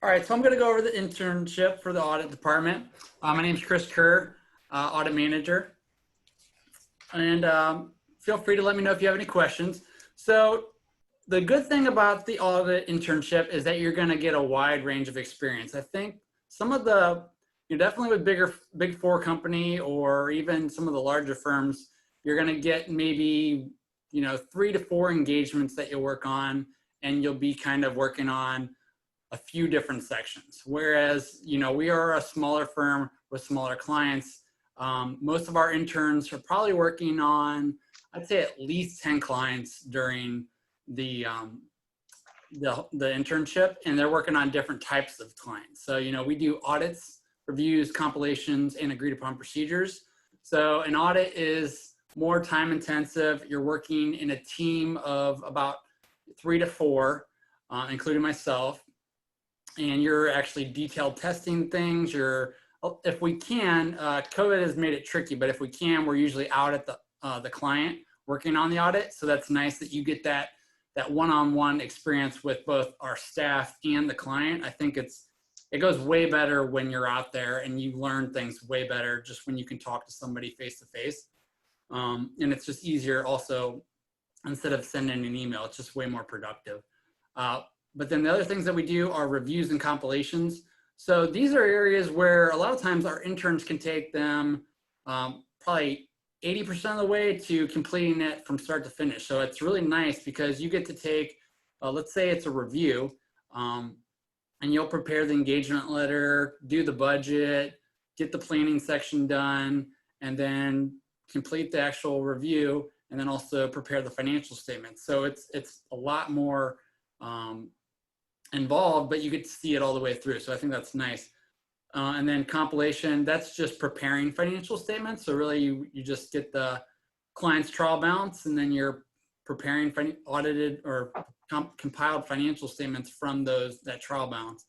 All right, so I'm going to go over the internship for the audit department. My name is Chris Kerr, audit manager. And feel free to let me know if you have any questions. So the good thing about the audit internship is that you're going to get a wide range of experience. I think some of the, you're definitely with big four company or even some of the larger firms, you're going to get maybe, 3 to 4 engagements that you'll work on, and you'll be kind of working on a few different sections. Whereas, we are a smaller firm with smaller clients. Most of our interns are probably working on, I'd say, at least 10 clients during the internship, and they're working on different types of clients. So, we do audits, reviews, compilations, and agreed upon procedures. So an audit is more time intensive. You're working in a team of about 3 to 4, including myself. And you're actually detailed testing things. If we can, COVID has made it tricky, but if we can, we're usually out at the client working on the audit. So that's nice that you get that one-on-one experience with both our staff and the client. I think it goes way better when you're out there, and you learn things way better just when you can talk to somebody face to face. And it's just easier also, instead of sending an email, it's just way more productive. But then the other things that we do are reviews and compilations. So these are areas where a lot of times our interns can take them probably 80% of the way to completing it from start to finish. So it's really nice because you get to take, let's say it's a review, and you'll prepare the engagement letter, do the budget, get the planning section done, and then complete the actual review, and then also prepare the financial statements. So it's a lot more involved, but you get to see it all the way through. So I think that's nice. And then compilation, that's just preparing financial statements. So really you just get the client's trial balance, and then you're preparing audited or compiled financial statements from that trial balance.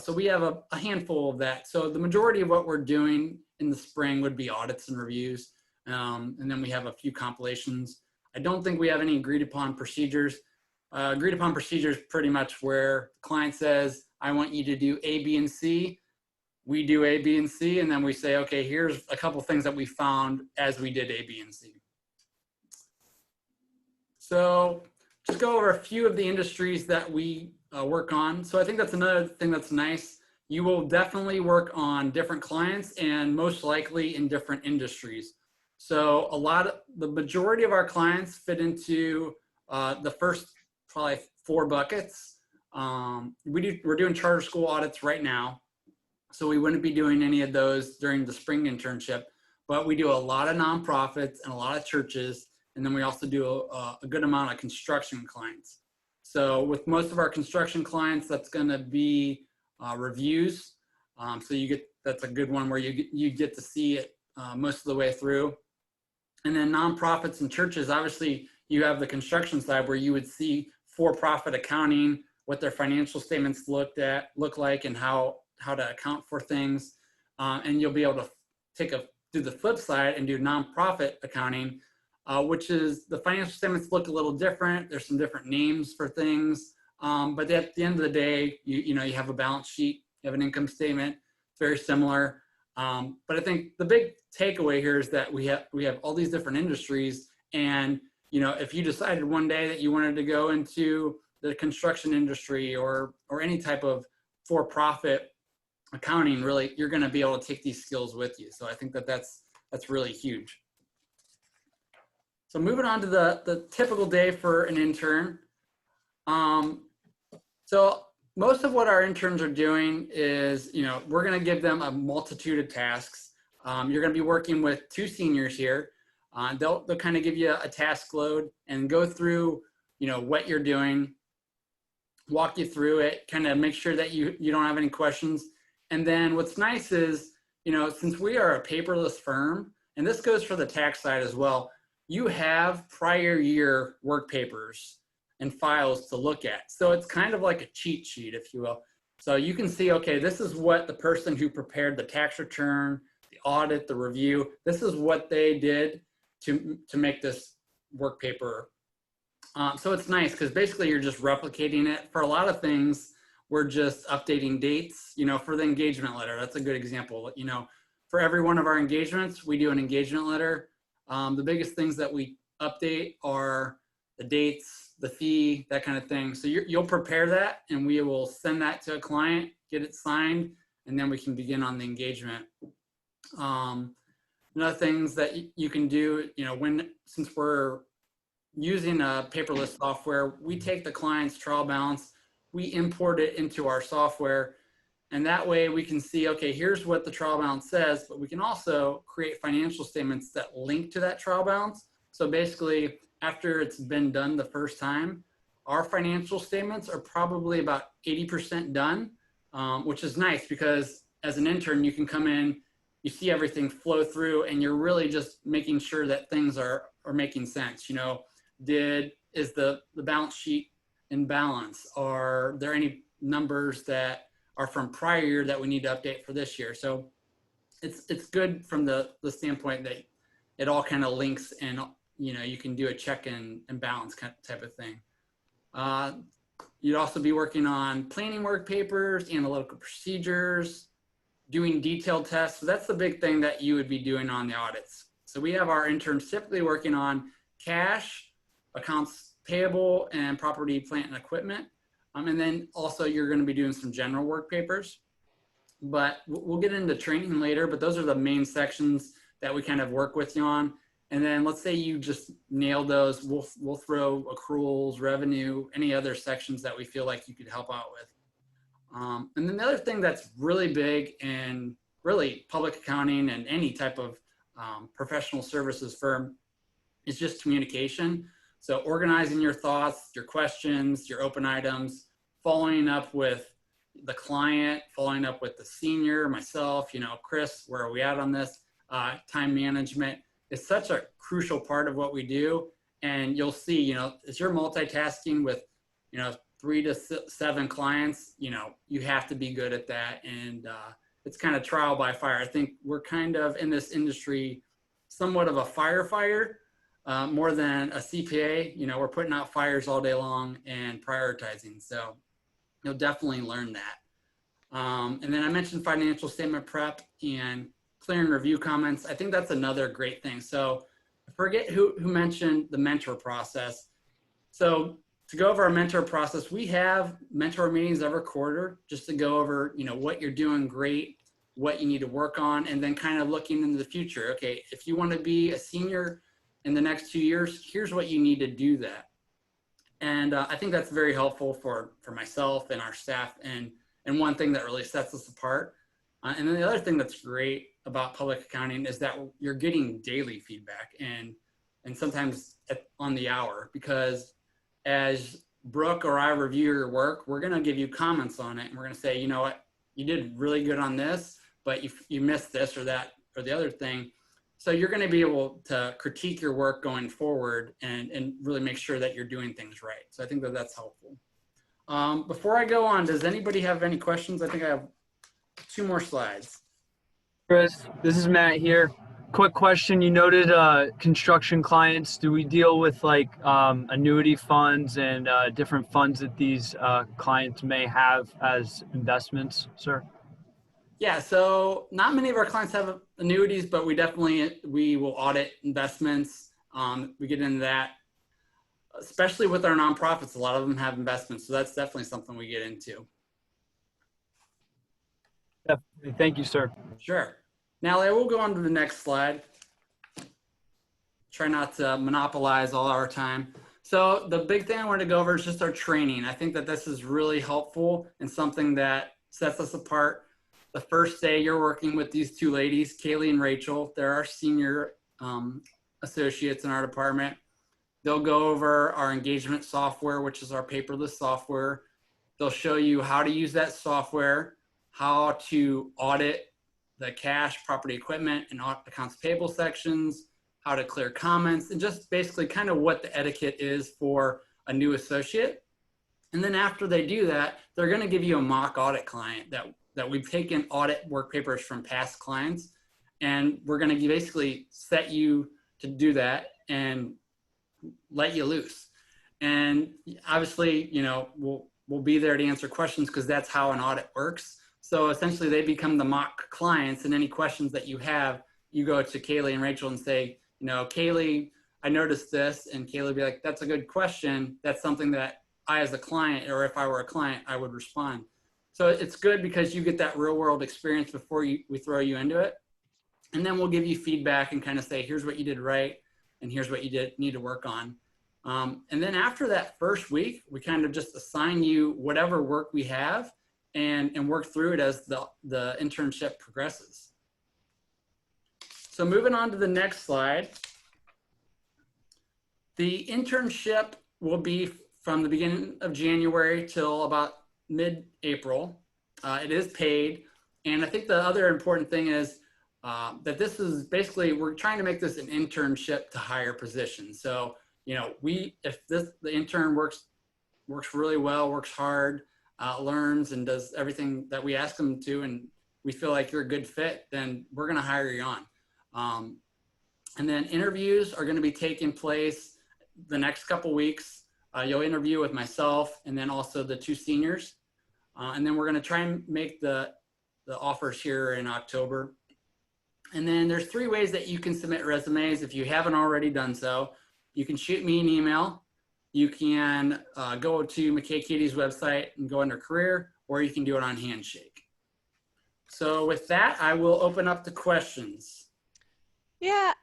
So we have a handful of that. So the majority of what we're doing in the spring would be audits and reviews. And then we have a few compilations. I don't think we have any agreed upon procedures. Agreed upon procedures pretty much where the client says, I want you to do A, B, and C. We do A, B, and C, and then we say, okay, here's a couple things that we found as we did A, B, and C. So just go over a few of the industries that we work on. So I think that's another thing that's nice. You will definitely work on different clients and most likely in different industries. So the majority of our clients fit into the first probably 4 buckets. We're doing charter school audits right now, so we wouldn't be doing any of those during the spring internship, but we do a lot of nonprofits and a lot of churches, and then we also do a good amount of construction clients. So with most of our construction clients, that's going to be reviews. So that's a good one where you get to see it most of the way through. And then nonprofits and churches, obviously you have the construction side where you would see for-profit accounting, what their financial statements look like, and how to account for things. And you'll be able to do the flip side and do nonprofit accounting, which is the financial statements look a little different. There's some different names for things. But at the end of the day, you have a balance sheet, you have an income statement, it's very similar. But I think the big takeaway here is that we have all these different industries, and if you decided one day that you wanted to go into the construction industry or any type of for-profit accounting, really, you're going to be able to take these skills with you. So I think that's really huge. So moving on to the typical day for an intern. So most of what our interns are doing is, we're going to give them a multitude of tasks. You're going to be working with 2 seniors here. They'll kind of give you a task load and go through, what you're doing, walk you through it, kind of make sure that you don't have any questions. And then what's nice is, since we are a paperless firm, and this goes for the tax side as well, you have prior year work papers and files to look at. So it's kind of like a cheat sheet, if you will. So you can see, okay, this is what the person who prepared the tax return, the audit, the review, this is what they did to make this work paper. So it's nice because basically you're just replicating it. For a lot of things, we're just updating dates, for the engagement letter. That's a good example. For every one of our engagements, we do an engagement letter. The biggest things that we update are the dates, the fee, that kind of thing. So you'll prepare that and we will send that to a client, get it signed, and then we can begin on the engagement. Another things that you can do, since we're using a paperless software, we take the client's trial balance, we import it into our software, and that way we can see, okay, here's what the trial balance says, but we can also create financial statements that link to that trial balance. So basically, after it's been done the first time, our financial statements are probably about 80% done, which is nice because as an intern, you can come in, you see everything flow through, and you're really just making sure that things are making sense. Is the balance sheet in balance? Are there any numbers that are from prior year that we need to update for this year? So it's good from the standpoint that it all kind of links, and you can do a check and balance type of thing. You'd also be working on planning work papers, analytical procedures, doing detailed tests. So that's the big thing that you would be doing on the audits. So we have our interns typically working on cash, accounts payable, and property, plant, and equipment. And then also you're going to be doing some general work papers. But we'll get into training later, but those are the main sections that we kind of work with you on. And then let's say you just nail those, we'll throw accruals, revenue, any other sections that we feel like you could help out with. And then the other thing that's really big in really public accounting and any type of professional services firm is just communication. So organizing your thoughts, your questions, your open items, following up with the client, following up with the senior, myself, Chris, where are we at on this? Time management is such a crucial part of what we do. And you'll see, as you're multitasking with, 3 to 7 clients, you have to be good at that. And it's kind of trial by fire. I think we're kind of in this industry, somewhat of a firefighter, more than a CPA. We're putting out fires all day long and prioritizing. So you'll definitely learn that. And then I mentioned financial statement prep and clearing review comments. I think that's another great thing. So I forget who mentioned the mentor process. So to go over our mentor process, we have mentor meetings every quarter just to go over, what you're doing great, what you need to work on, and then kind of looking into the future. Okay, if you want to be a senior in the next 2 years, here's what you need to do that. And I think that's very helpful for myself and our staff, and one thing that really sets us apart. And then the other thing that's great about public accounting is that you're getting daily feedback and sometimes on the hour, because as Brooke or I review your work, we're going to give you comments on it. And we're going to say, you know what, you did really good on this, but you missed this or that or the other thing. So you're going to be able to critique your work going forward and really make sure that you're doing things right. So I think that that's helpful. Before I go on, does anybody have any questions? I think I have 2 more slides. Chris, this is Matt here. Quick question. You noted construction clients. Do we deal with annuity funds and different funds that these clients may have as investments, sir? Yeah, so not many of our clients have annuities, but we will audit investments. We get into that, especially with our nonprofits. A lot of them have investments, so that's definitely something we get into. Definitely. Thank you, sir. Sure. Now I will go on to the next slide. Try not to monopolize all our time. So the big thing I wanted to go over is just our training. I think that this is really helpful and something that sets us apart. The first day you're working with these 2 ladies, Kaylee and Rachel. They're our senior associates in our department. They'll go over our engagement software, which is our paperless software. They'll show you how to use that software, how to audit the cash, property, equipment, and accounts payable sections, how to clear comments, and just basically kind of what the etiquette is for a new associate. And then after they do that, they're going to give you a mock audit client that we've taken audit work papers from past clients, and we're going to basically set you to do that and let you loose. And obviously, will be there to answer questions because that's how an audit works. So essentially they become the mock clients, and any questions that you have, you go to Kaylee and Rachel and say, you know, Kaylee, I noticed this, and Kaylee would be like, that's a good question. That's something that I as a client, or if I were a client, I would respond. So it's good because you get that real world experience before we throw you into it. And then we'll give you feedback and kind of say, here's what you did right, and here's what you need to work on. And then after that first week, we kind of just assign you whatever work we have and work through it as the internship progresses. So moving on to the next slide. The internship will be from the beginning of January till about mid-April. It is paid. And I think the other important thing is that this is basically, we're trying to make this an internship to hire position. So, you know, if the intern works really well, works hard, learns and does everything that we ask them to, and we feel like you're a good fit, then we're going to hire you on. And then interviews are going to be taking place the next couple weeks. You'll interview with myself and then also the 2 seniors. And then we're going to try and make the offers here in October. And then there's 3 ways that you can submit resumes if you haven't already done so. You can shoot me an email. You can go to McCay Kiddy's website and go under career, or you can do it on Handshake. So with that, I will open up the questions. Yeah,